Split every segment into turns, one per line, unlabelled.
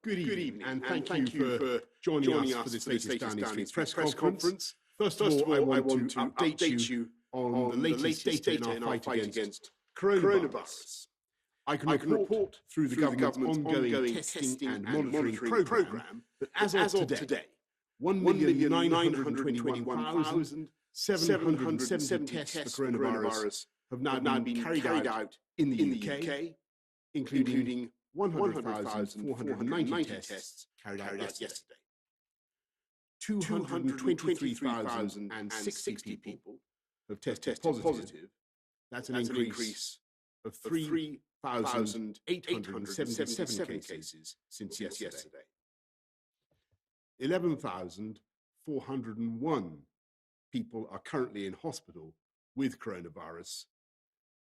Good evening, and thank you for joining us for this latest Downing Street press conference. First of all, I want to update you on the latest data in our fight against coronavirus. I can report through the government's ongoing testing and monitoring programme that as of today, 1,921,770 tests for coronavirus have now been carried out in the UK, including 100,490 tests carried out yesterday. 223,060 people have tested positive. That's an increase of 3,877 cases since yesterday. 11,401 people are currently in hospital with coronavirus,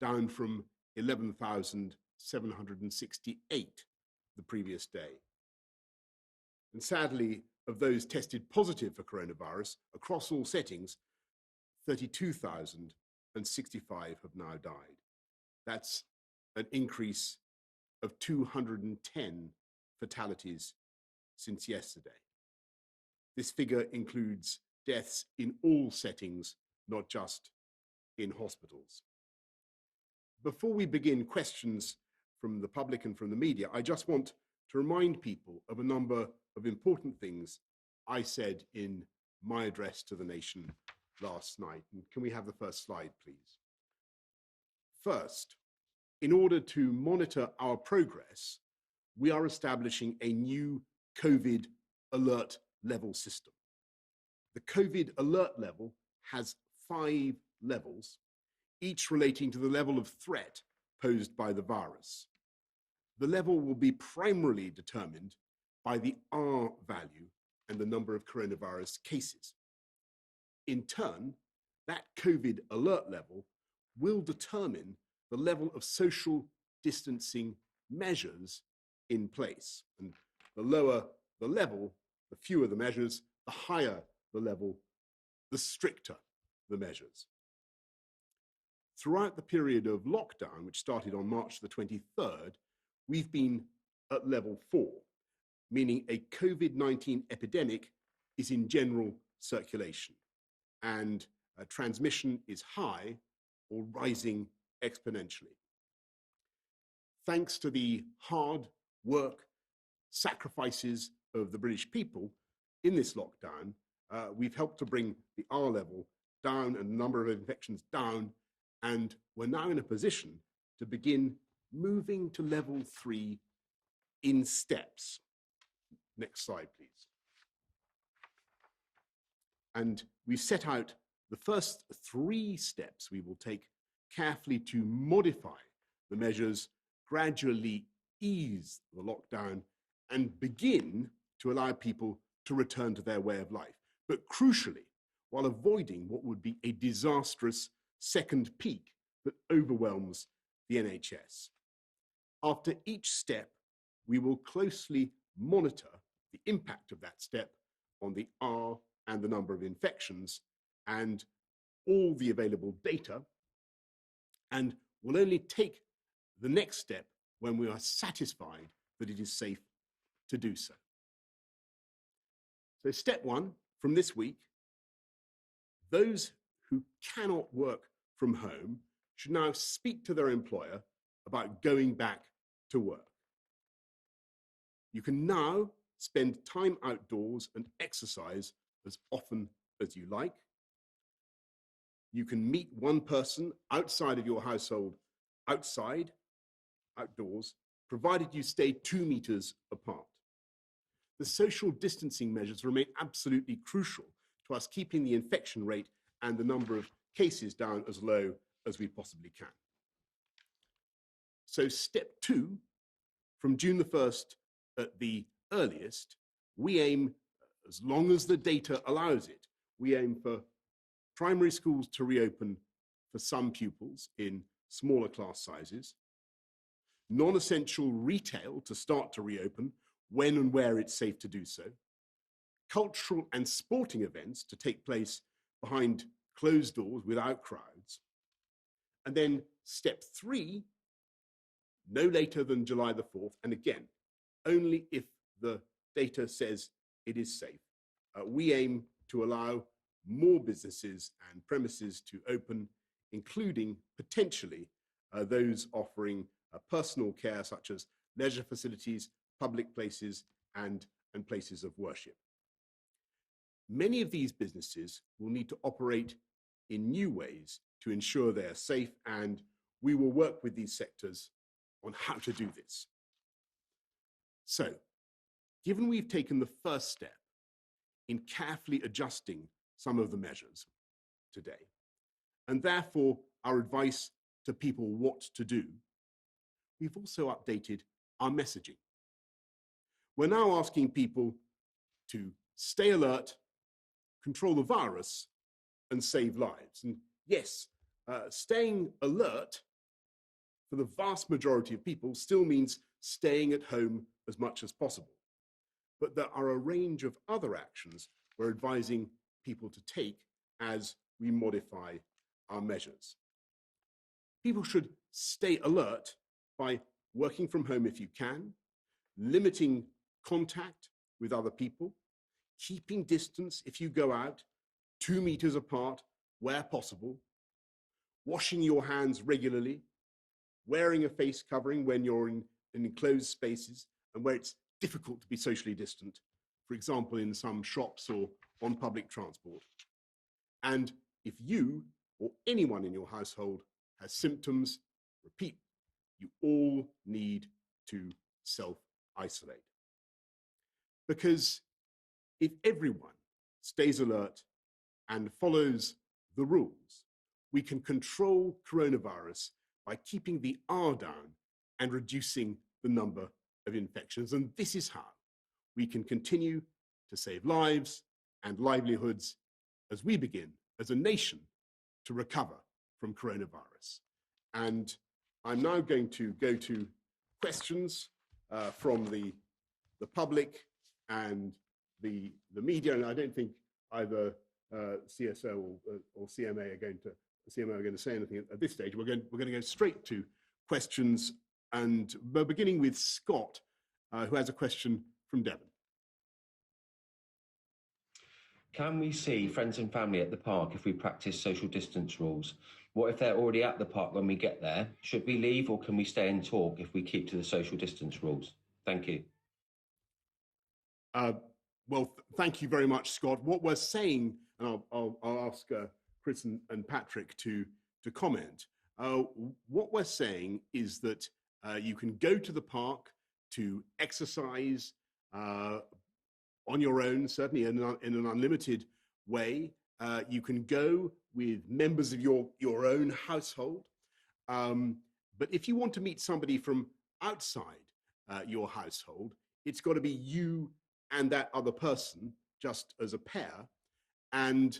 down from 11,768 the previous day. And sadly, of those tested positive for coronavirus across all settings, 32,065 have now died. That's an increase of 210 fatalities since yesterday. This figure includes deaths in all settings, not just in hospitals. Before we begin questions from the public and from the media, I just want to remind people of a number of important things I said in my address to the nation last night. And can we have the first slide, please? First, in order to monitor our progress, we are establishing a new COVID alert level system. The COVID alert level has 5 levels, each relating to the level of threat posed by the virus. The level will be primarily determined by the R value and the number of coronavirus cases. In turn, that COVID alert level will determine the level of social distancing measures in place. And the lower the level, the fewer the measures, the higher the level, the stricter the measures. Throughout the period of lockdown, which started on March the 23rd, we've been at level 4, meaning a COVID-19 epidemic is in general circulation and transmission is high or rising exponentially. Thanks to the hard work, sacrifices of the British people in this lockdown, we've helped to bring the R level down and the number of infections down, and we're now in a position to begin moving to level 3 in steps. Next slide, please. And we've set out the first 3 steps we will take carefully to modify the measures, gradually ease the lockdown, and begin to allow people to return to their way of life. But crucially, while avoiding what would be a disastrous second peak that overwhelms the NHS. After each step, we will closely monitor the impact of that step on the R and the number of infections and all the available data, and will only take the next step when we are satisfied that it is safe to do so. So step 1, from this week, those who cannot work from home should now speak to their employer about going back to work. You can now spend time outdoors and exercise as often as you like. You can meet one person outside of your household, outdoors, provided you stay 2 meters apart. The social distancing measures remain absolutely crucial to us keeping the infection rate and the number of cases down as low as we possibly can. So step 2, from June the 1st at the earliest, we aim, as long as the data allows it, we aim for primary schools to reopen for some pupils in smaller class sizes, non-essential retail to start to reopen when and where it's safe to do so, cultural and sporting events to take place behind closed doors without crowds, and then step 3, no later than July the 4th, and again, only if the data says it is safe. We aim to allow more businesses and premises to open, including potentially those offering personal care such as leisure facilities, public places, and places of worship. Many of these businesses will need to operate in new ways to ensure they are safe, and we will work with these sectors on how to do this. So, given we've taken the first step in carefully adjusting some of the measures today, and therefore our advice to people what to do, we've also updated our messaging. We're now asking people to stay alert, control the virus, and save lives. And yes, staying alert for the vast majority of people still means staying at home as much as possible. But there are a range of other actions we're advising people to take as we modify our measures. People should stay alert by working from home if you can, limiting contact with other people, keeping distance if you go out, 2 meters apart where possible, washing your hands regularly, wearing a face covering when you're in enclosed spaces and where it's difficult to be socially distant, for example, in some shops or on public transport. And if you or anyone in your household has symptoms, repeat, you all need to self-isolate. Because if everyone stays alert and follows the rules, we can control coronavirus by keeping the R down and reducing the number of infections. And this is how we can continue to save lives and livelihoods as we begin, as a nation, to recover from coronavirus. And I'm now going to go to questions from the public and the media, and I don't think either CSO or CMA are going to say anything at this stage. We're going to go straight to questions, and we're beginning with Scott, who has a question from Devon.
Can we see friends and family at the park if we practice social distance rules? What if they're already at the park when we get there? Should we leave, or can we stay and talk if we keep to the social distance rules? Thank you.
Well, thank you very much, Scott. What we're saying, and I'll ask Chris and Patrick to comment. What we're saying is that you can go to the park to exercise on your own, certainly in an unlimited way. You can go with members of your own household. But if you want to meet somebody from outside your household, it's got to be you and that other person, just as a pair, and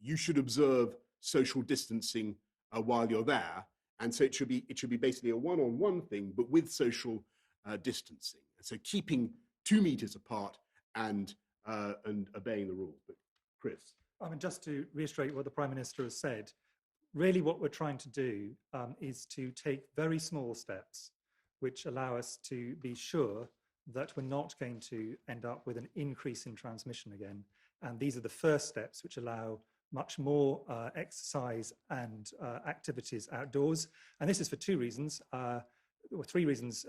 you should observe social distancing while you're there. And so it should be basically a one-on-one thing, but with social distancing. So keeping 2 meters apart and obeying the rules. But Chris.
I mean, just to reiterate what the Prime Minister has said, really what we're trying to do is to take very small steps which allow us to be sure that we're not going to end up with an increase in transmission again. And these are the first steps which allow much more exercise and activities outdoors. And this is for 2 reasons, or 3 reasons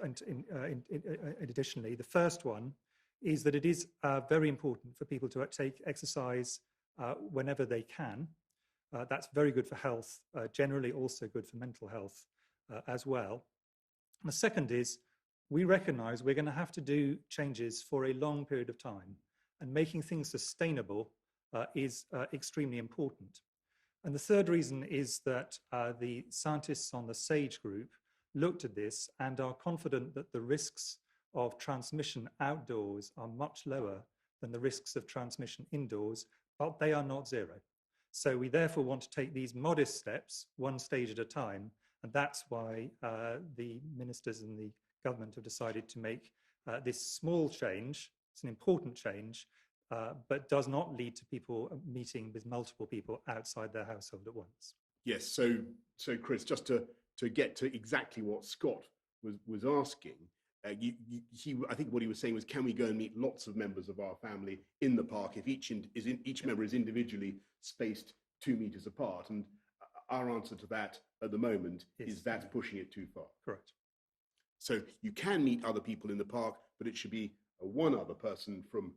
additionally. The first one is that it is very important for people to take exercise whenever they can. That's very good for health, generally also good for mental health as well. And the second is, we recognise we're going to have to do changes for a long period of time, and making things sustainable is extremely important. And the third reason is that the scientists on the SAGE group looked at this and are confident that the risks of transmission outdoors are much lower than the risks of transmission indoors, but they are not zero. So we therefore want to take these modest steps, 1 stage at a time, and that's why the ministers and the government have decided to make this small change. It's an important change, but does not lead to people meeting with multiple people outside their household at once.
Yes, so Chris, just to get to exactly what Scott was asking, I think what he was saying was, can we go and meet lots of members of our family in the park if each member is individually spaced 2 meters apart? And our answer to that at the moment is that's pushing it too far.
Correct.
So you can meet other people in the park, but it should be one other person from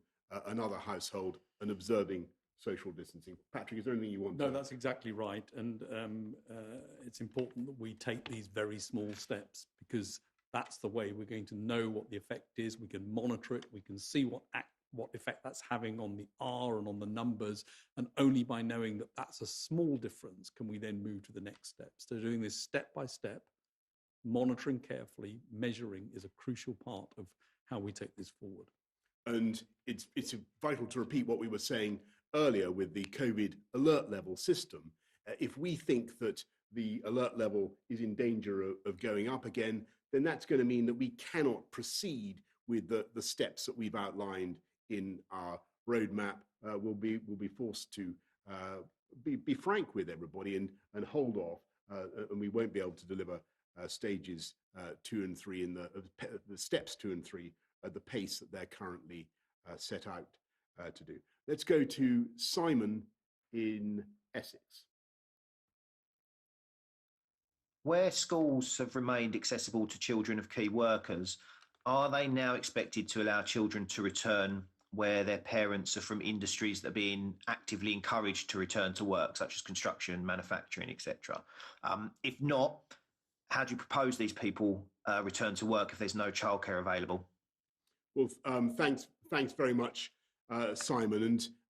another household and observing social distancing. Patrick, is there anything you want to?
No, that's exactly right. And it's important that we take these very small steps, because that's the way we're going to know what the effect is. We can monitor it. We can see what effect that's having on the R and on the numbers. And only by knowing that that's a small difference can we then move to the next steps. So doing this step by step, monitoring carefully, measuring is a crucial part of how we take this forward.
And it's vital to repeat what we were saying earlier with the COVID alert level system. If we think that the alert level is in danger of going up again, then that's going to mean that we cannot proceed with the steps that we've outlined in our roadmap. We'll be forced to be frank with everybody and hold off, and we won't be able to deliver stages 2 and 3 in the steps 2 and 3 at the pace that they're currently set out to do. Let's go to Simon in Essex.
Where schools have remained accessible to children of key workers, are they now expected to allow children to return where their parents are from industries that are being actively encouraged to return to work, such as construction, manufacturing, etc.? If not, how do you propose these people return to work if there's no childcare available?
Well, thanks very much, Simon.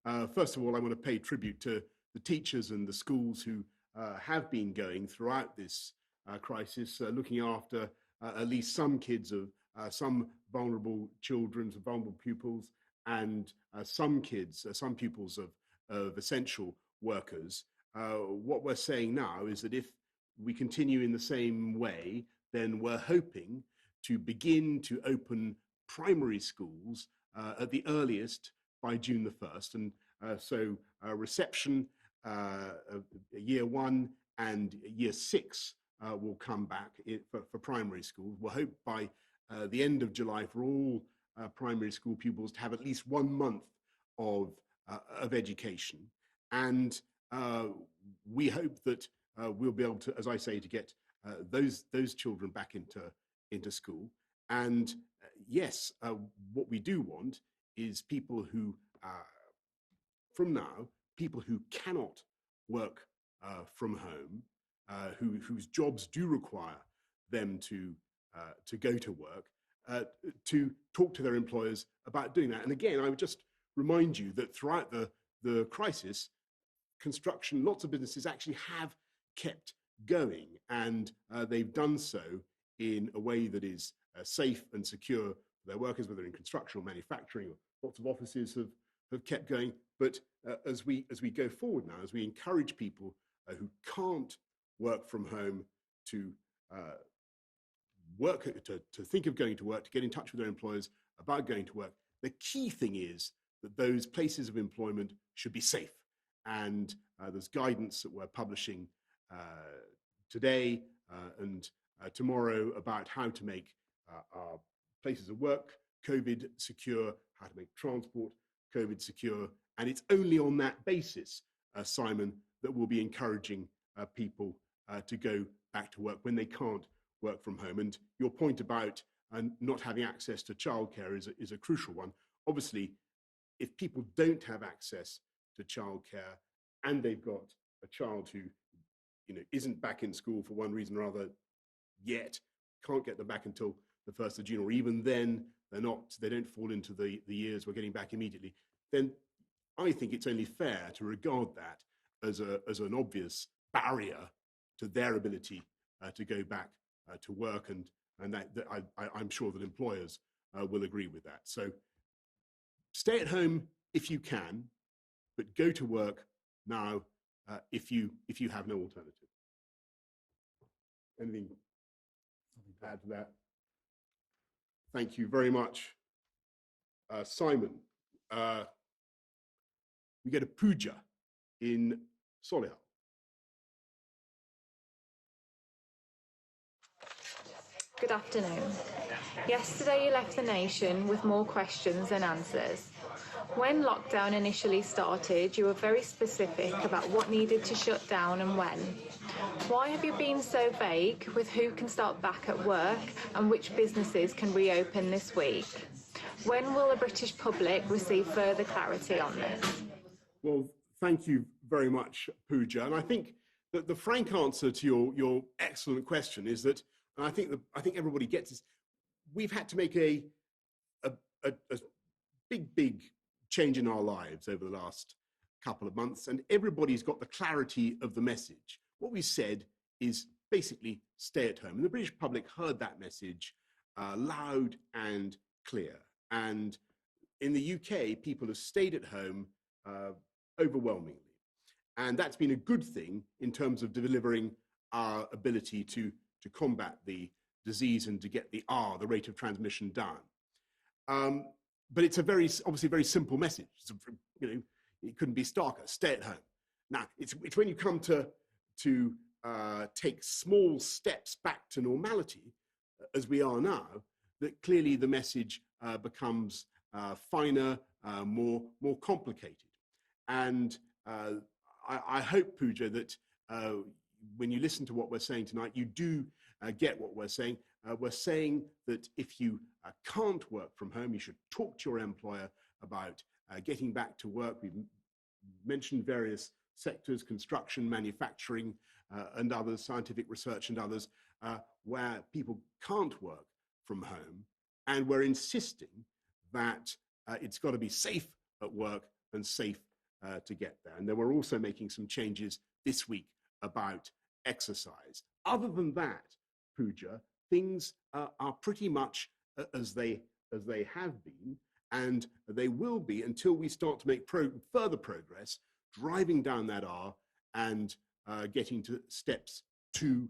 And first of all, I want to pay tribute to the teachers and the schools who have been going throughout this crisis, looking after at least some kids of some vulnerable children, some vulnerable pupils, and some pupils of essential workers. What we're saying now is that if we continue in the same way, then we're hoping to begin to open primary schools at the earliest by June the 1st. And so reception year 1 and year 6 will come back for primary schools. We'll hope by the end of July for all primary school pupils to have at least 1 month of education. And we hope that we'll be able to, as I say, to get those children back into school. And yes, what we do want is people who, from now, people who cannot work from home, whose jobs do require them to go to work, to talk to their employers about doing that. And again, I would just remind you that throughout the crisis, construction, lots of businesses actually have kept going, and they've done so in a way that is safe and secure for their workers, whether in construction or manufacturing. Lots of offices have kept going. But as we go forward now, as we encourage people who can't work from home to think of going to work, to get in touch with their employers about going to work, the key thing is that those places of employment should be safe. And there's guidance that we're publishing today and tomorrow about how to make our places of work COVID secure, how to make transport COVID secure. And it's only on that basis, Simon, that we'll be encouraging people to go back to work when they can't work from home. And your point about not having access to childcare is a crucial one. Obviously, if people don't have access to childcare and they've got a child who isn't back in school for one reason or other yet, can't get them back until the 1st of June, or even then they don't fall into the years we're getting back immediately, then I think it's only fair to regard that as an obvious barrier to their ability to go back to work, and that I'm sure that employers will agree with that. So stay at home if you can, but go to work now if you have no alternative. Anything to add to that? Thank you very much, Simon. We go to Pooja in Solihull.
Good afternoon. Yesterday you left the nation with more questions than answers. When lockdown initially started, you were very specific about what needed to shut down and when. Why have you been so vague with who can start back at work and which businesses can reopen this week? When will the British public receive further clarity on this?
Well, thank you very much, Pooja. And I think that the frank answer to your excellent question is that, and I think everybody gets this, we've had to make a big change in our lives over the last couple of months, and everybody's got the clarity of the message. What we said is basically stay at home. And the British public heard that message loud and clear. And in the UK, people have stayed at home overwhelmingly. And that's been a good thing in terms of delivering our ability to combat the disease and to get the rate of transmission down. But it's obviously a very simple message. It couldn't be starker. Stay at home. Now, it's when you come to take small steps back to normality, as we are now, that clearly the message becomes finer, more complicated. And I hope, Pooja, that when you listen to what we're saying tonight, you do get what we're saying. We're saying that if you can't work from home, you should talk to your employer about getting back to work. We've mentioned various sectors, construction, manufacturing, and others, scientific research and others, where people can't work from home. And we're insisting that it's got to be safe at work and safe to get there. And then we're also making some changes this week about exercise. Other than that, Pooja, things are pretty much as they have been, and they will be until we start to make further progress, driving down that R and getting to steps 2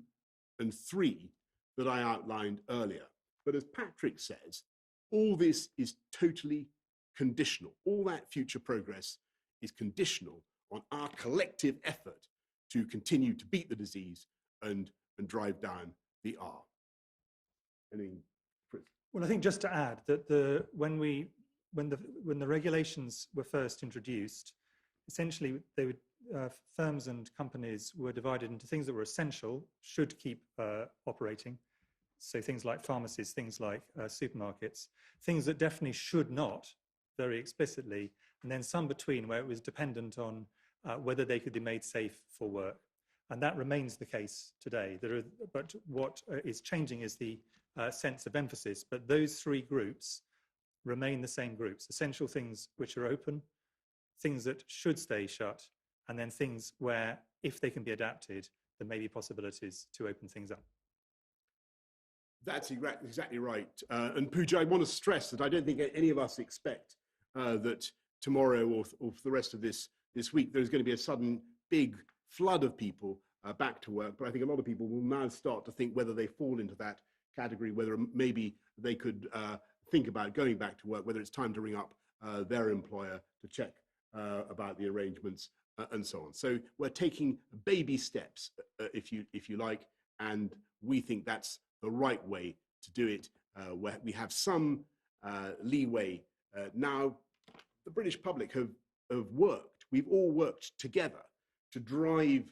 and 3 that I outlined earlier. But as Patrick says, all this is totally conditional. All that future progress is conditional on our collective effort to continue to beat the disease and drive down the R.
Well, I think just to add that when the regulations were first introduced, essentially they would firms and companies were divided into things that were essential, should keep operating. So things like pharmacies, things like supermarkets, things that definitely should not, very explicitly, and then some between where it was dependent on whether they could be made safe for work. And that remains the case today. But what is changing is the sense of emphasis. But those three groups remain the same groups: essential things which are open, things that should stay shut, and then things where, if they can be adapted, there may be possibilities to open things up.
That's exactly right. And Pooja, I want to stress that I don't think any of us expect that tomorrow or for the rest of this week, there's going to be a sudden big flood of people back to work. But I think a lot of people will now start to think whether they fall into that category, whether maybe they could think about going back to work, whether it's time to ring up their employer to check about the arrangements and so on. So we're taking baby steps, if you like, and we think that's the right way to do it. Where we have some leeway. Now, the British public have worked. We've all worked together to drive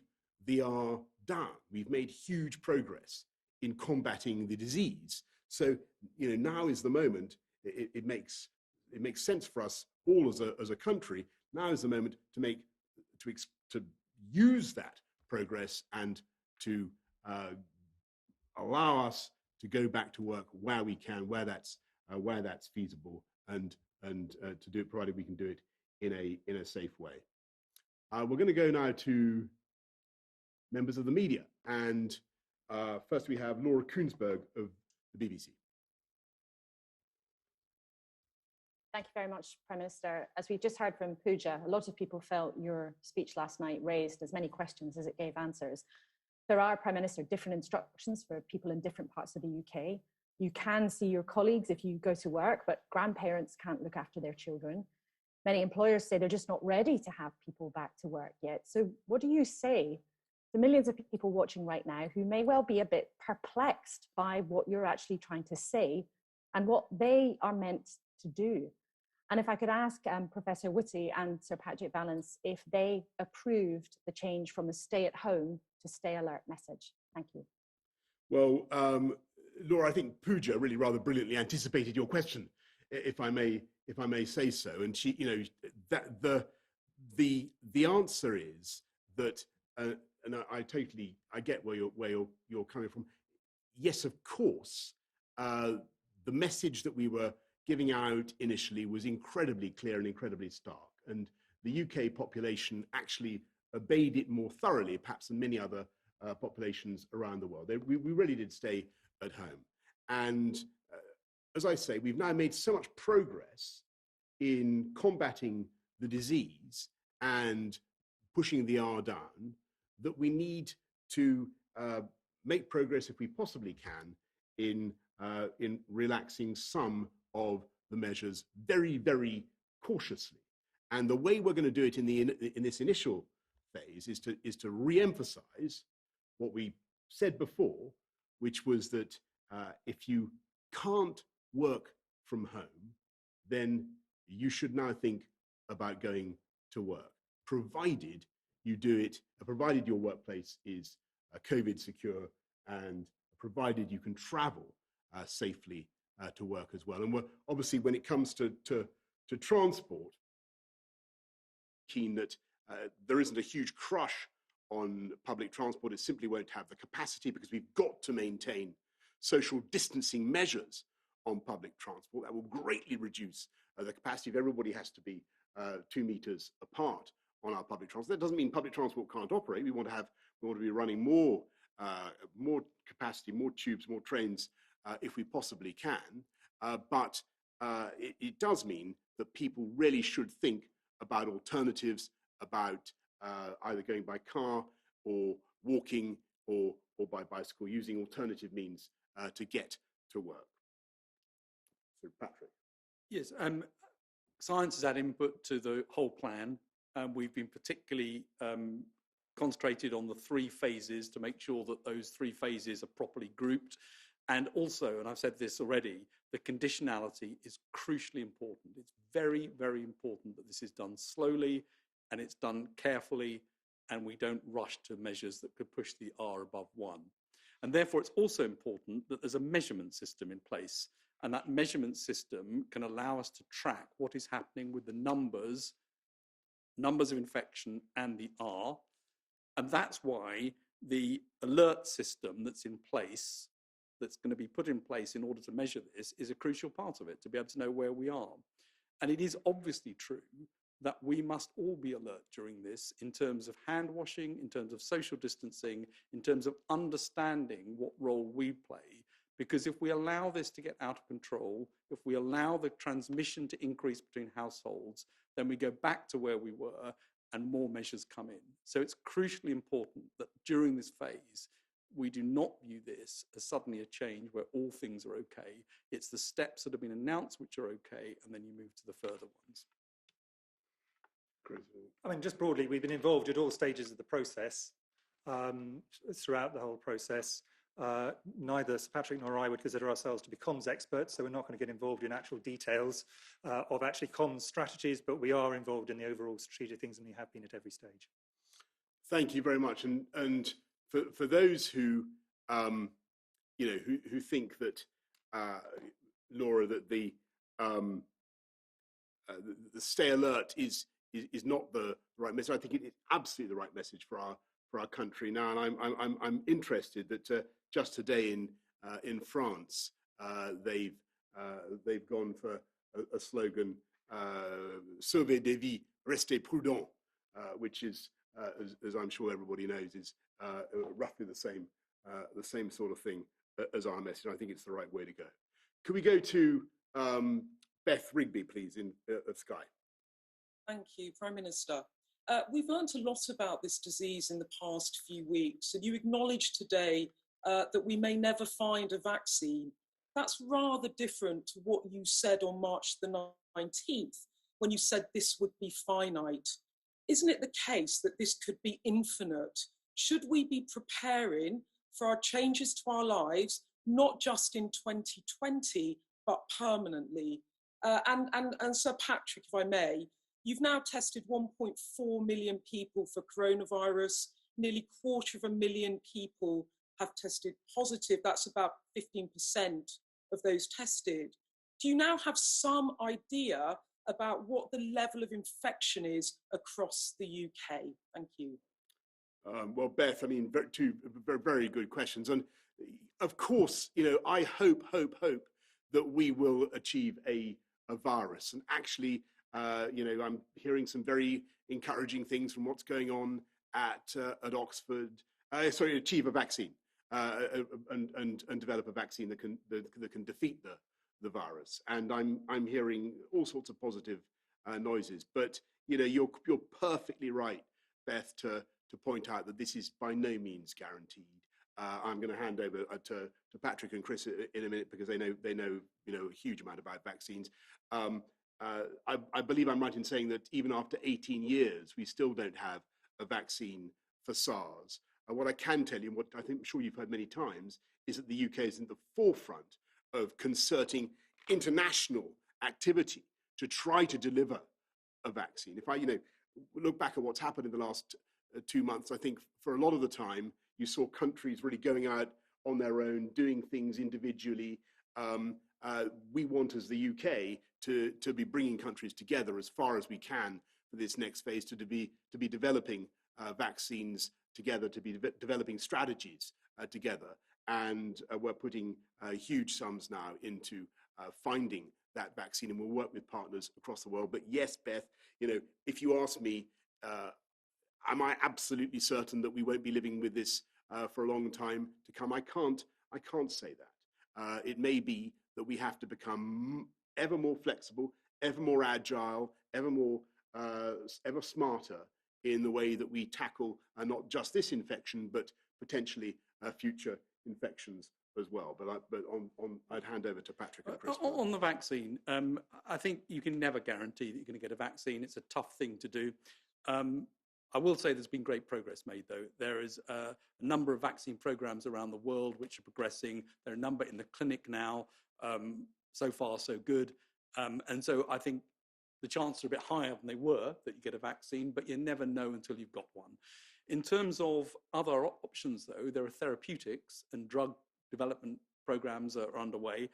the R down. We've made huge progress in combating the disease. So, now is the moment. It makes sense for us all as a country. Now is the moment to use that progress and to allow us to go back to work where we can, where that's feasible, and to do it, provided we can do it in a safe way. We're going to go now to members of the media, and first we have Laura Koonsberg of the BBC.
Thank you very much, Prime Minister. As we just heard from Pooja, a lot of people felt your speech last night raised as many questions as it gave answers. There are, Prime Minister, different instructions for people in different parts of the UK. You can see your colleagues if you go to work, but grandparents can't look after their children. Many employers say they're just not ready to have people back to work yet. So what do you say the millions of people watching right now who may well be a bit perplexed by what you're actually trying to say and what they are meant to do. And if I could ask Professor Whitty and Sir Patrick Vallance if they approved the change from a stay at home to stay alert message. Thank you.
Well, Laura, I think Pooja really rather brilliantly anticipated your question, if I may say so. And she, you know, that the answer is that, and I get where you're coming from. Yes, of course, the message that we were giving out initially was incredibly clear and incredibly stark. And the UK population actually obeyed it more thoroughly, perhaps than many other populations around the world. We really did stay at home. And as I say, we've now made so much progress in combating the disease and pushing the R down that we need to make progress, if we possibly can, in relaxing some of the measures very, very cautiously. And the way we're going to do it in this initial phase is to re-emphasize what we said before, which was that if you can't work from home, then you should now think about going to work, provided you do it, provided your workplace is COVID secure, and provided you can travel safely to work as well. And we're obviously, when it comes to transport, keen that there isn't a huge crush on public transport. It simply won't have the capacity because we've got to maintain social distancing measures on public transport. That will greatly reduce the capacity if everybody has to be 2 meters apart on our public transport. That doesn't mean public transport can't operate. We want to be running more capacity, more tubes, more trains if we possibly can. But it does mean that people really should think about alternatives, about either going by car or walking or by bicycle, using alternative means to get to work. So, Patrick.
Yes, science has had input to the whole plan. We've been particularly concentrated on the 3 phases to make sure that those 3 phases are properly grouped. And also, and I've said this already, the conditionality is crucially important. It's very, very important that this is done slowly and it's done carefully, and we don't rush to measures that could push the R above 1. And therefore, it's also important that there's a measurement system in place. And that measurement system can allow us to track what is happening with the numbers of infection and the R. And that's why the alert system that's in place, that's going to be put in place in order to measure this, is a crucial part of it, to be able to know where we are. And it is obviously true that we must all be alert during this in terms of hand washing, in terms of social distancing, in terms of understanding what role we play. Because if we allow this to get out of control, if we allow the transmission to increase between households, then we go back to where we were and more measures come in. So it's crucially important that during this phase, we do not view this as suddenly a change where all things are okay. It's the steps that have been announced which are okay, and then you move to the further ones.
I mean, just broadly, we've been involved at all stages of the process, throughout the whole process. Neither Sir Patrick nor I would consider ourselves to be comms experts, so we're not going to get involved in actual details of actually comms strategies, but we are involved in the overall strategic things, and we have been at every stage.
Thank you very much. And for those who, who think that, Laura, that the stay alert is not the right message, I think it is absolutely the right message for our country now. And I'm interested that just today in France, they've gone for a slogan, "Sauver des vies, restez prudents," which is, as I'm sure everybody knows, is roughly the same sort of thing as our message. I think it's the right way to go. Could we go to Beth Rigby, please, of Sky?
Thank you, Prime Minister. We've learned a lot about this disease in the past few weeks, and you acknowledged today that we may never find a vaccine. That's rather different to what you said on March the 19th, when you said this would be finite. Isn't it the case that this could be infinite? should we be preparing for our changes to our lives, not just in 2020, but permanently? And Sir Patrick, if I may, you've now tested 1.4 million people for coronavirus. Nearly 250,000 people have tested positive. That's about 15% of those tested. Do you now have some idea about what the level of infection is across the UK? Thank you.
Well, Beth, I mean, two very good questions. And of course, I hope that we will achieve a virus. And actually, I'm hearing some very encouraging things from what's going on at Oxford. Achieve a vaccine and develop a vaccine that can defeat the virus. And I'm hearing all sorts of positive noises. But you're perfectly right, Beth, to point out that this is by no means guaranteed. I'm going to hand over to Patrick and Chris in a minute because they know a huge amount about vaccines. I believe I'm right in saying that even after 18 years, we still don't have a vaccine for SARS. What I can tell you, and what I'm sure you've heard many times, is that the UK is in the forefront of concerting international activity to try to deliver a vaccine. If I, look back at what's happened in the last 2 months, I think for a lot of the time, you saw countries really going out on their own, doing things individually. We want, as the UK, to be bringing countries together as far as we can for this next phase, to be developing vaccines together, to be developing strategies together. And we're putting huge sums now into finding that vaccine, and we'll work with partners across the world. But yes, Beth, if you ask me, am I absolutely certain that we won't be living with this for a long time to come? I can't say that. It may be that we have to become ever more flexible, ever more agile, ever smarter in the way that we tackle not just this infection, but potentially future infections as well. But I'd hand over to Patrick and Chris.
On the vaccine, I think you can never guarantee that you're going to get a vaccine. It's a tough thing to do. I will say there's been great progress made, though. There is a number of vaccine programs around the world which are progressing. There are a number in the clinic now. So far, so good. And so I think the chances are a bit higher than they were that you get a vaccine, but you never know until you've got one. In terms of other options, though, there are therapeutics and drug development programs that are underway.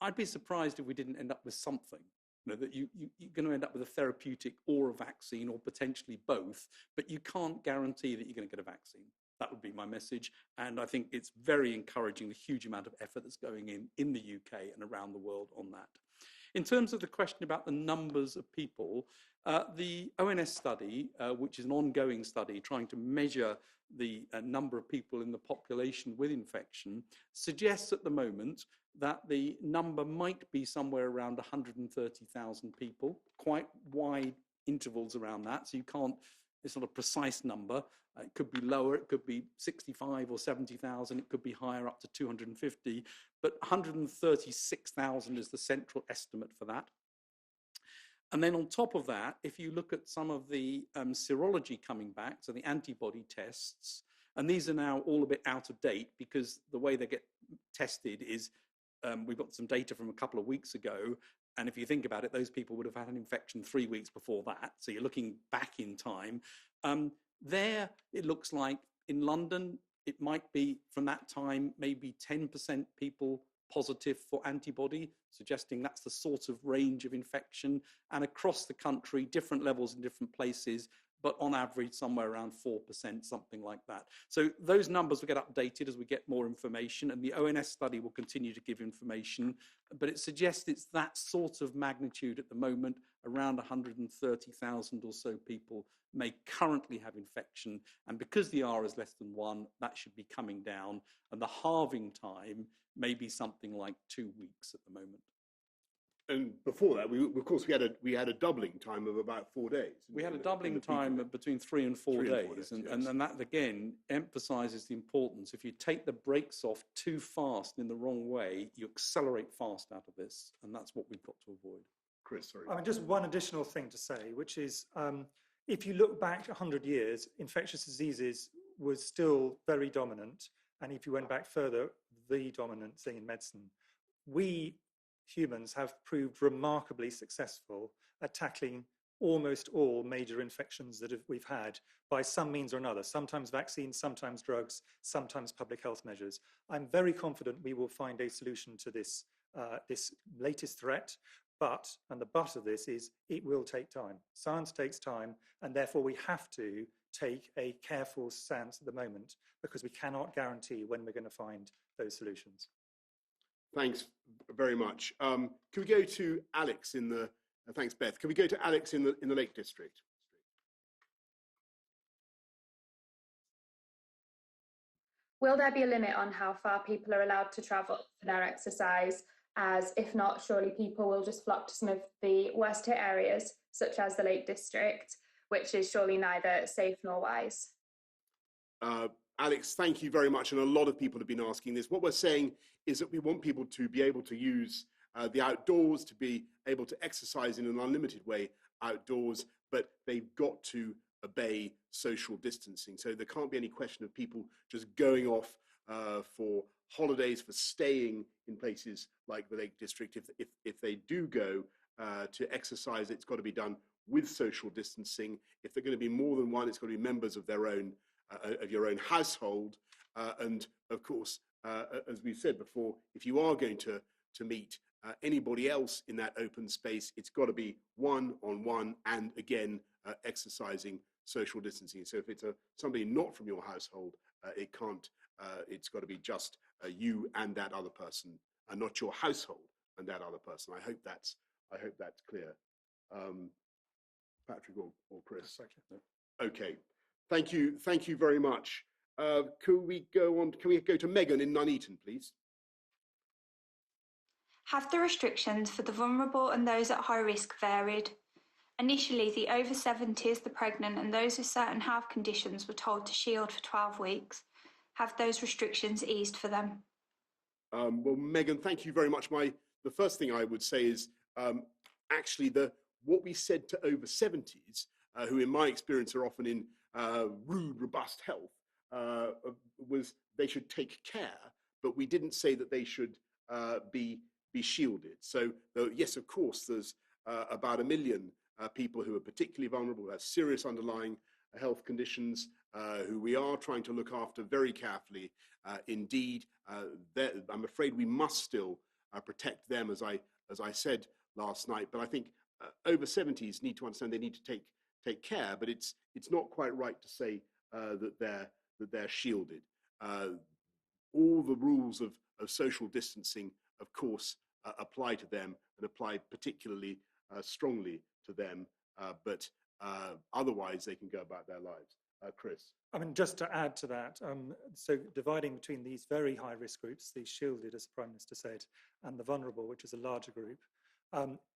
I'd be surprised if we didn't end up with something. That you're going to end up with a therapeutic or a vaccine, or potentially both, but you can't guarantee that you're going to get a vaccine. That would be my message. And I think it's very encouraging, the huge amount of effort that's going in the UK and around the world on that. In terms of the question about the numbers of people, the ONS study, which is an ongoing study trying to measure the number of people in the population with infection, suggests at the moment that the number might be somewhere around 130,000 people, quite wide intervals around that. So it's not a precise number. It could be lower, it could be 65 or 70,000, it could be higher, up to 250, but 136,000 is the central estimate for that. And then on top of that, if you look at some of the serology coming back, so the antibody tests, and these are now all a bit out of date because the way they get tested is we've got some data from a couple of weeks ago. And if you think about it, those people would have had an infection 3 weeks before that. So you're looking back in time. There, it looks like in London, it might be from that time, maybe 10% people positive for antibody, suggesting that's the sort of range of infection. And across the country, different levels in different places, but on average, somewhere around 4%, something like that. So those numbers will get updated as we get more information, and the ONS study will continue to give information, but it suggests it's that sort of magnitude at the moment. Around 130,000 or so people may currently have infection, and because the R is less than 1, that should be coming down, and the halving time may be something like 2 weeks at the moment.
And before that, we had a doubling time of about 4 days.
We had a doubling time of between 3 and 4 days, and that again emphasises the importance. If you take the brakes off too fast in the wrong way, you accelerate fast out of this, and that's what we've got to avoid.
Chris, sorry.
Just one additional thing to say, which is if you look back 100 years, infectious diseases was still very dominant. And if you went back further, the dominant thing in medicine. We humans have proved remarkably successful at tackling almost all major infections that we've had by some means or another, sometimes vaccines, sometimes drugs, sometimes public health measures. I'm very confident we will find a solution to this, this latest threat, and the but of this is it will take time. Science takes time, and therefore we have to take a careful stance at the moment because we cannot guarantee when we're going to find those solutions.
Thanks very much. Can we go to Alex in the, thanks Beth, can we go to Alex in the Lake District?
Will there be a limit on how far people are allowed to travel for their exercise? As if not, surely people will just flock to some of the worst hit areas, such as the Lake District, which is surely neither safe nor wise.
Alex, thank you very much. And a lot of people have been asking this. What we're saying is that we want people to be able to use the outdoors, to be able to exercise in an unlimited way outdoors, but they've got to obey social distancing. So there can't be any question of people just going off for holidays, for staying in places like the Lake District. If they do go to exercise, it's got to be done with social distancing. If they're going to be more than one, it's got to be members of their own, of your own household. And of course, as we've said before, if you are going to meet anybody else in that open space, it's got to be one-on-one and again, exercising social distancing. So if it's somebody not from your household, it can't, it's got to be just you and that other person, and not your household and that other person. I hope that's clear. Patrick or Chris? Okay, thank you very much. Can we go to Megan in Nuneaton, please?
Have the restrictions for the vulnerable and those at high risk varied? Initially, the over 70s, the pregnant and those with certain health conditions were told to shield for 12 weeks. Have those restrictions eased for them?
Well, Megan, thank you very much. The first thing I would say is actually what we said to over 70s, who in my experience are often in rude, robust health, was they should take care, but we didn't say that they should be shielded. So yes, of course, there's about 1 million people who are particularly vulnerable, who have serious underlying health conditions, who we are trying to look after very carefully. Indeed, I'm afraid we must still protect them, as I said last night. But I think over 70s need to understand they need to take care. But it's not quite right to say that they're shielded. All the rules of social distancing, of course, apply to them and apply particularly strongly to them. But otherwise, they can go about their lives. Chris.
I mean, just to add to that, so dividing between these very high-risk groups, the shielded, as the Prime Minister said, and the vulnerable, which is a larger group,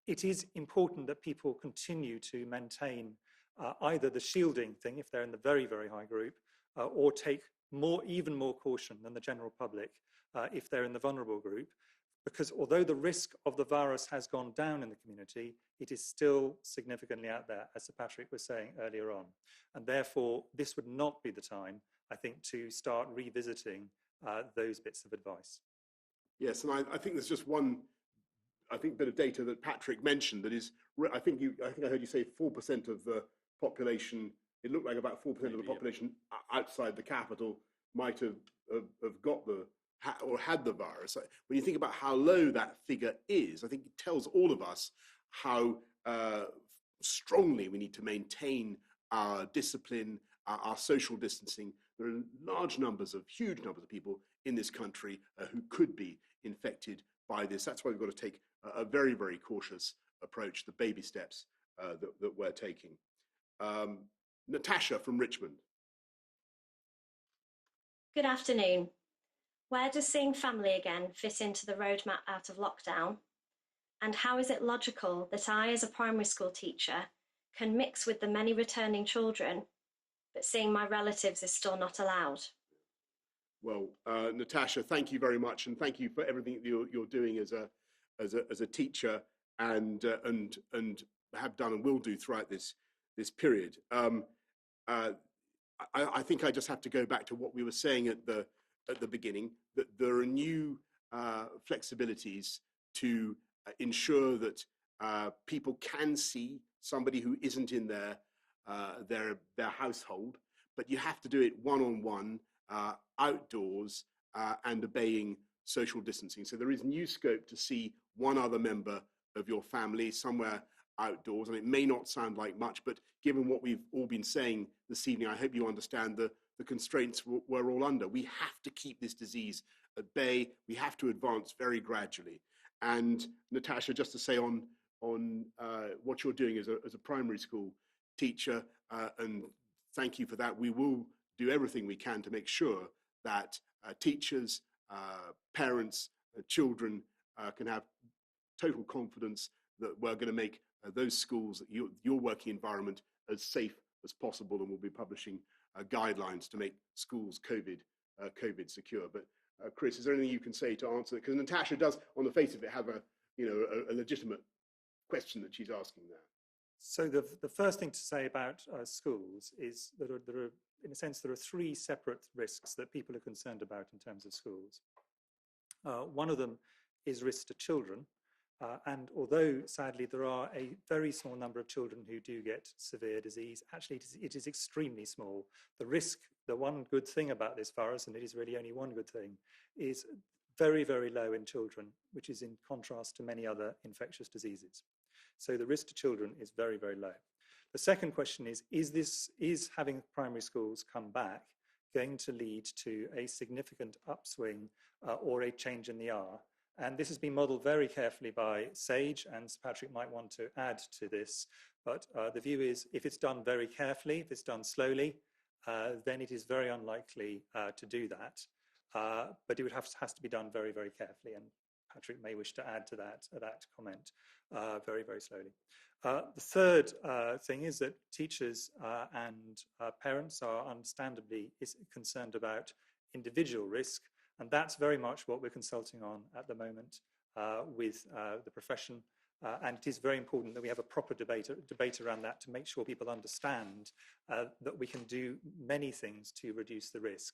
it is important that people continue to maintain either the shielding thing, if they're in the very, very high group, or take even more caution than the general public if they're in the vulnerable group. Because although the risk of the virus has gone down in the community, it is still significantly out there, as Sir Patrick was saying earlier on. And therefore, this would not be the time, I think, to start revisiting those bits of advice.
Yes, and I think there's just one, bit of data that Patrick mentioned that is, I think I heard you say 4% of the population, it looked like about 4% of the population outside the capital might have got or had the virus. When you think about how low that figure is, I think it tells all of us how strongly we need to maintain our discipline, our social distancing. There are huge numbers of people in this country who could be infected by this. That's why we've got to take a very, very cautious approach, the baby steps that we're taking. Natasha from Richmond.
Good afternoon. Where does seeing family again fit into the roadmap out of lockdown? And how is it logical that I, as a primary school teacher, can mix with the many returning children, but seeing my relatives is still not allowed?
Well, Natasha, thank you very much, and thank you for everything that you're doing as a teacher and have done and will do throughout this period. I think I just have to go back to what we were saying at the beginning, that there are new flexibilities to ensure that people can see somebody who isn't in their household, but you have to do it one-on-one, outdoors, and obeying social distancing. So there is new scope to see one other member of your family somewhere outdoors, and it may not sound like much, but given what we've all been saying this evening, I hope you understand the constraints we're all under. We have to keep this disease at bay. We have to advance very gradually. And Natasha, just to say on what you're doing as a primary school teacher, and thank you for that, we will do everything we can to make sure that teachers, parents, children can have total confidence that we're going to make those schools, your working environment, as safe as possible, and we'll be publishing guidelines to make schools COVID secure. But Chris, is there anything you can say to answer that? Because Natasha does, on the face of it, have a legitimate question that she's asking there.
So the first thing to say about schools is that there are, in a sense, there are three separate risks that people are concerned about in terms of schools. One of them is risk to children. And although, sadly, there are a very small number of children who do get severe disease, actually it is extremely small. The risk, the one good thing about this virus, and it is really only one good thing, is very, very low in children, which is in contrast to many other infectious diseases. So the risk to children is very, very low. The second question is having primary schools come back going to lead to a significant upswing or a change in the R? And this has been modelled very carefully by SAGE, and Sir Patrick might want to add to this. But the view is, if it's done very carefully, if it's done slowly, then it is very unlikely to do that. But it has to be done very, very carefully. And Patrick may wish to add to that comment very, very slowly. The third thing is that teachers and parents are understandably concerned about individual risk. And that's very much what we're consulting on at the moment with the profession. And it is very important that we have a proper debate around that to make sure people understand that we can do many things to reduce the risk.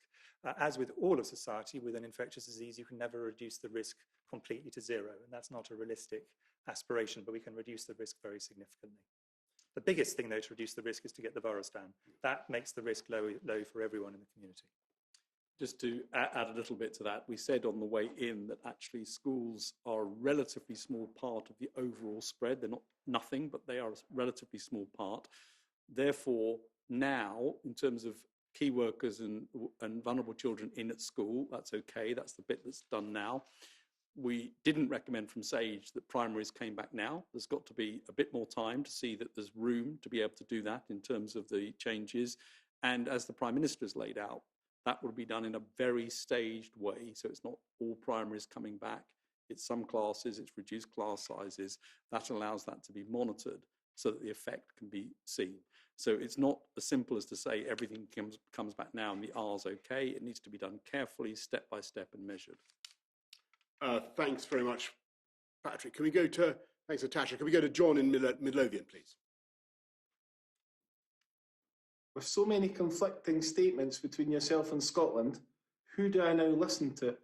As with all of society, with an infectious disease, you can never reduce the risk completely to zero. And that's not a realistic aspiration, but we can reduce the risk very significantly. The biggest thing, though, to reduce the risk is to get the virus down. That makes the risk low for everyone in the community.
Just to add a little bit to that, we said on the way in that actually schools are a relatively small part of the overall spread. They're not nothing, but they are a relatively small part. Therefore, now, in terms of key workers and vulnerable children in at school, that's okay. That's the bit that's done now. We didn't recommend from SAGE that primaries came back now. There's got to be a bit more time to see that there's room to be able to do that in terms of the changes. And as the Prime Minister has laid out, that will be done in a very staged way. So it's not all primaries coming back. It's some classes, it's reduced class sizes. That allows that to be monitored so that the effect can be seen. So it's not as simple as to say everything comes back now and the R's okay. It needs to be done carefully, step by step, and measured.
Thanks very much, Patrick. Can we go to, thanks, Natasha. Can we go to John in Midlothian, please?
With so many conflicting statements between yourself and Scotland, who do I now listen to?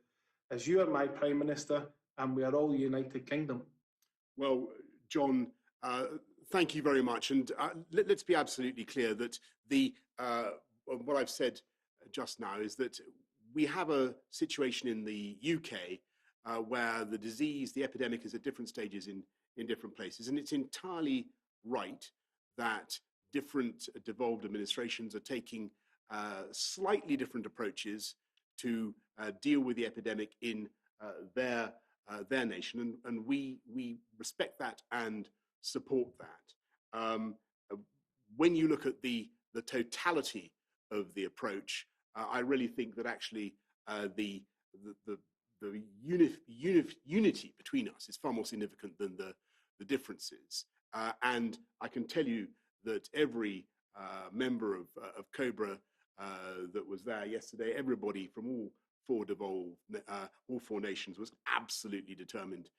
As you are my Prime Minister and we are all United Kingdom.
Well, John, thank you very much. And let's be absolutely clear that what I've said just now is that we have a situation in the UK where the disease, the epidemic is at different stages in different places. And it's entirely right that different devolved administrations are taking slightly different approaches to deal with the epidemic in their nation, and we respect that and support that. When you look at the totality of the approach, I really think that actually the unity between us is far more significant than the differences. And I can tell you that every member of COBRA that was there yesterday, everybody from all four nations was absolutely determined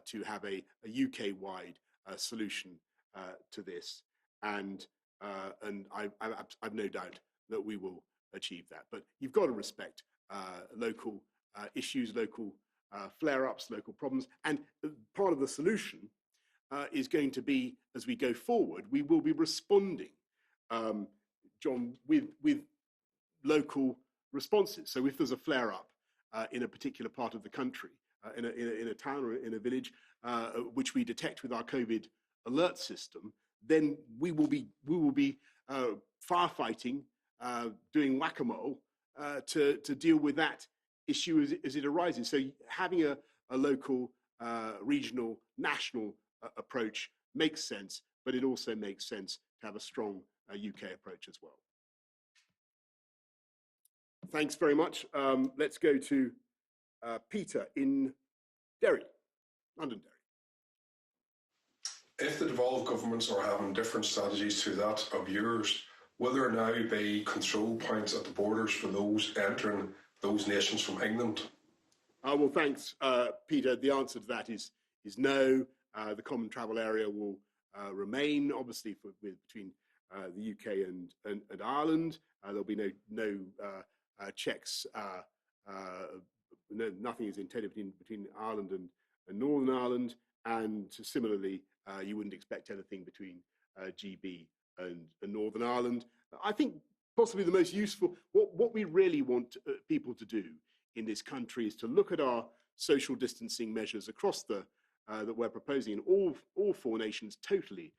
to have a UK-wide solution to this. And I've no doubt that we will achieve that. But you've got to respect local issues, local flare-ups, local problems. And part of the solution is going to be, as we go forward, we will be responding, John, with local responses. So if there's a flare-up in a particular part of the country, in a town or in a village, which we detect with our COVID alert system, then we will be firefighting, doing whack-a-mole to deal with that issue as it arises. So having a local, regional, national approach makes sense, but it also makes sense to have a strong UK approach as well. Thanks very much. Let's go to Peter in Derry, Londonderry.
If the devolved governments are having different strategies to that of yours, will there now be control points at the borders for those entering those nations from England?
Well, thanks, Peter. The answer to that is no. The common travel area will remain, obviously, between the UK and Ireland. There'll be no checks. Nothing is intended between Ireland and Northern Ireland, and similarly, you wouldn't expect anything between GB and Northern Ireland. I think possibly the most useful, what we really want people to do in this country is to look at our social distancing measures across that we're proposing, and all four nations totally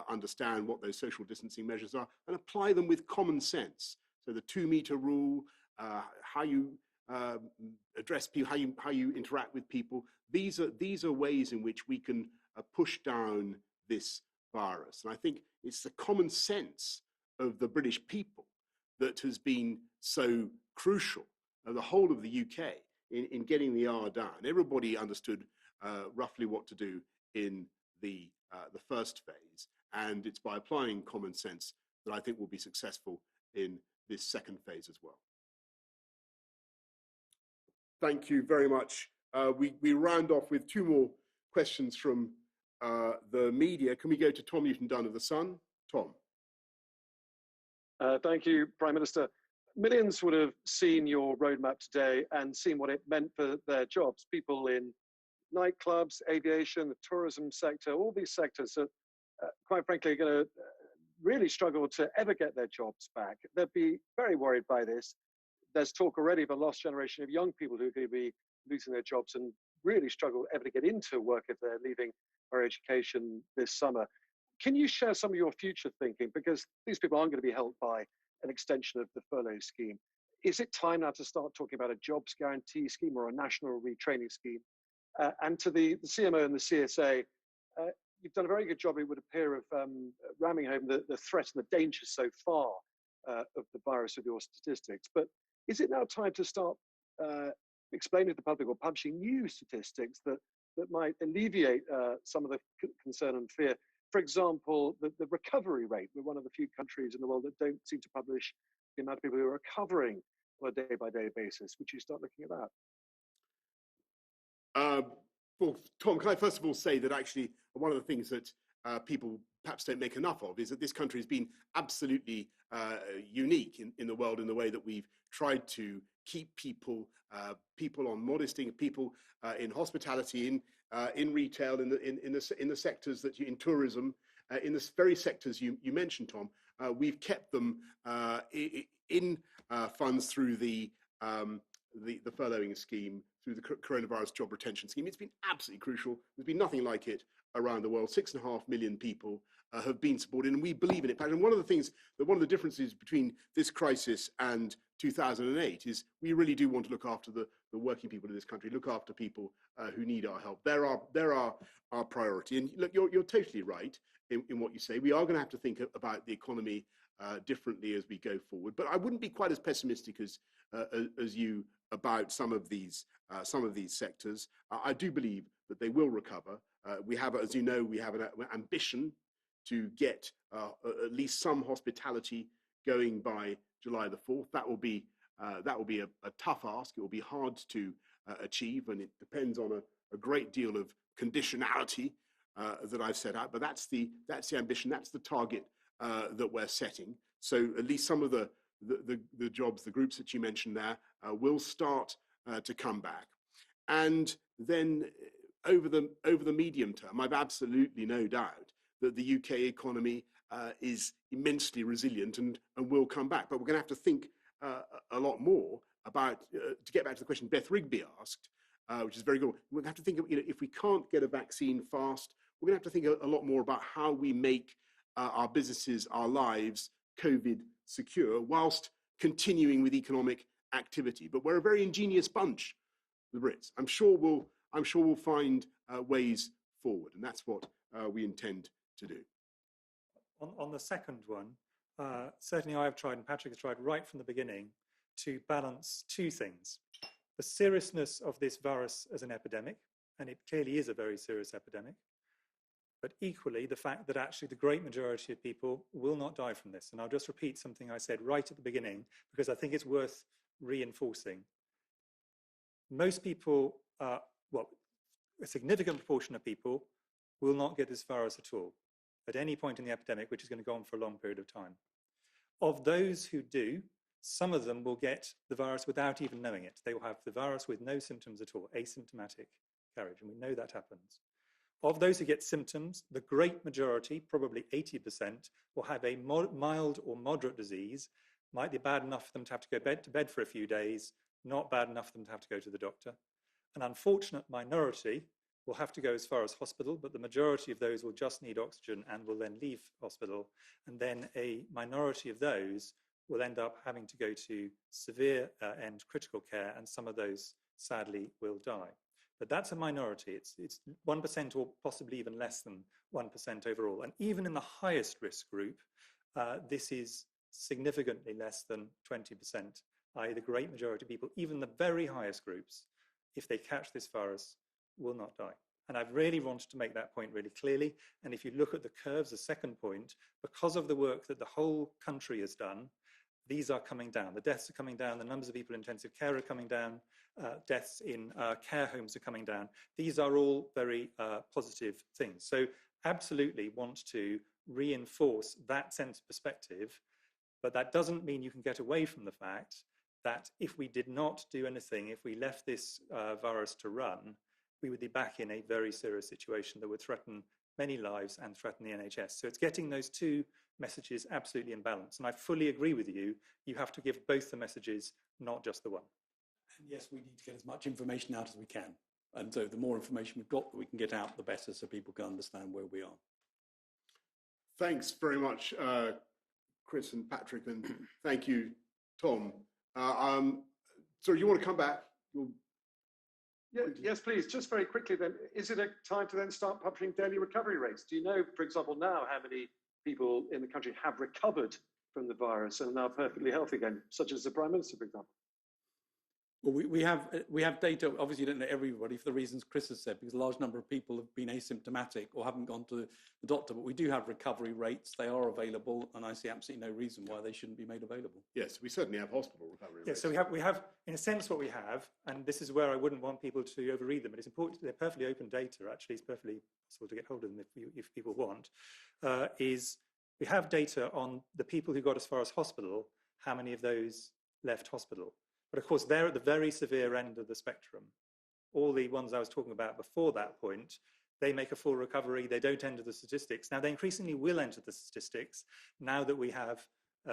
understand what those social distancing measures are and apply them with common sense. So the 2-meter rule, how you address people, how you interact with people. These are ways in which we can push down this virus. And I think it's the common sense of the British people that has been so crucial, the whole of the UK, in getting the R down. Everybody understood roughly what to do in the first phase, and it's by applying common sense that I think we'll be successful in this second phase as well. Thank you very much. We round off with 2 more questions from the media. Can we go to Tom Newton-Dunn of The Sun? Tom.
Thank you, Prime Minister. Millions would have seen your roadmap today and seen what it meant for their jobs. People in nightclubs, aviation, the tourism sector, all these sectors that, quite frankly, are going to really struggle to ever get their jobs back. They'll be very worried by this. There's talk already of a lost generation of young people who are going to be losing their jobs and really struggle ever to get into work if they're leaving higher education this summer. Can you share some of your future thinking? Because these people aren't going to be helped by an extension of the furlough scheme. Is it time now to start talking about a jobs guarantee scheme or a national retraining scheme? And to the CMO and the CSA, you've done a very good job, it would appear, of ramming home the threat and the danger so far of the virus with your statistics. But is it now time to start explaining to the public or publishing new statistics that might alleviate some of the concern and fear? For example, the recovery rate. We're one of the few countries in the world that don't seem to publish the amount of people who are recovering on a day-by-day basis. Would you start looking at that?
Well, Tom, can I first of all say that actually one of the things that people perhaps don't make enough of is that this country has been absolutely unique in the world in the way that we've tried to keep people on modesting, people in hospitality, in retail, in the sectors that in tourism, in the very sectors you mentioned, Tom. We've kept them in funds through the furloughing scheme, through the coronavirus job retention scheme. It's been absolutely crucial. There's been nothing like it around the world. 6.5 million people have been supported, and we believe in it. And one of the differences between this crisis and 2008 is we really do want to look after the working people in this country, look after people who need our help. They're our priority. And look, you're totally right in what you say. We are going to have to think about the economy differently as we go forward. But I wouldn't be quite as pessimistic as you about some of these sectors. I do believe that they will recover. We have, as you know, we have an ambition to get at least some hospitality going by July the 4th. That will be a tough ask. It will be hard to achieve, and it depends on a great deal of conditionality that I've set out. But that's the ambition. That's the target that we're setting. So at least some of the the jobs, the groups that you mentioned there, will start to come back. And then over the medium term, I've absolutely no doubt that the UK economy is immensely resilient and will come back. But we're going to have to think a lot more about, to get back to the question Beth Rigby asked, which is very good. We're going to have to think of, if we can't get a vaccine fast, we're going to have to think a lot more about how we make our businesses, our lives, COVID secure, whilst continuing with economic activity. But we're a very ingenious bunch, the Brits. I'm sure we'll find ways forward, and that's what we intend to do.
On the second one, certainly I have tried, and Patrick has tried right from the beginning, to balance two things. The seriousness of this virus as an epidemic, and it clearly is a very serious epidemic, but equally the fact that actually the great majority of people will not die from this. And I'll just repeat something I said right at the beginning, because I think it's worth reinforcing. Most people, well, a significant proportion of people will not get this virus at all at any point in the epidemic, which is going to go on for a long period of time. Of those who do, some of them will get the virus without even knowing it. They will have the virus with no symptoms at all, asymptomatic carriage, and we know that happens. Of those who get symptoms, the great majority, probably 80%, will have a mild or moderate disease. Might be bad enough for them to have to go to bed for a few days, not bad enough for them to have to go to the doctor. An unfortunate minority will have to go as far as hospital, but the majority of those will just need oxygen and will then leave hospital. And then a minority of those will end up having to go to severe and critical care, and some of those, sadly, will die. But that's a minority. It's 1% or possibly even less than 1% overall. And even in the highest risk group, this is significantly less than 20%, i.e. the great majority of people, even the very highest groups, if they catch this virus, will not die. And I've really wanted to make that point really clearly. And if you look at the curves, the second point, because of the work that the whole country has done, these are coming down. The deaths are coming down. The numbers of people in intensive care are coming down. Deaths in care homes are coming down. These are all very positive things. So absolutely want to reinforce that sense of perspective, but that doesn't mean you can get away from the fact that if we did not do anything, if we left this virus to run, we would be back in a very serious situation that would threaten many lives and threaten the NHS. So it's getting those two messages absolutely in balance. And I fully agree with you. You have to give both the messages, not just the one.
And yes, we need to get as much information out as we can. And so the more information we've got that we can get out, the better, so people can understand where we are.
Thanks very much, Chris and Patrick, and thank you, Tom. So you want to come back?
Yes, please. Just very quickly then, is it a time to then start publishing daily recovery rates? Do you know, for example, now how many people in the country have recovered from the virus and are now perfectly healthy again, such as the Prime Minister, for example?
Well, we have data. Obviously, you don't know everybody for the reasons Chris has said, because a large number of people have been asymptomatic or haven't gone to the doctor. But we do have recovery rates. They are available, and I see absolutely no reason why they shouldn't be made available.
Yes, we certainly have hospital recovery rates.
Yes, so we have, in a sense, what we have, and this is where I wouldn't want people to overread them, but it's important, they're perfectly open data, actually. It's perfectly possible to get hold of them if people want, is we have data on the people who got as far as hospital, how many of those left hospital. But of course, they're at the very severe end of the spectrum. All the ones I was talking about before that point, they make a full recovery, they don't enter the statistics. Now, they increasingly will enter the statistics now that we have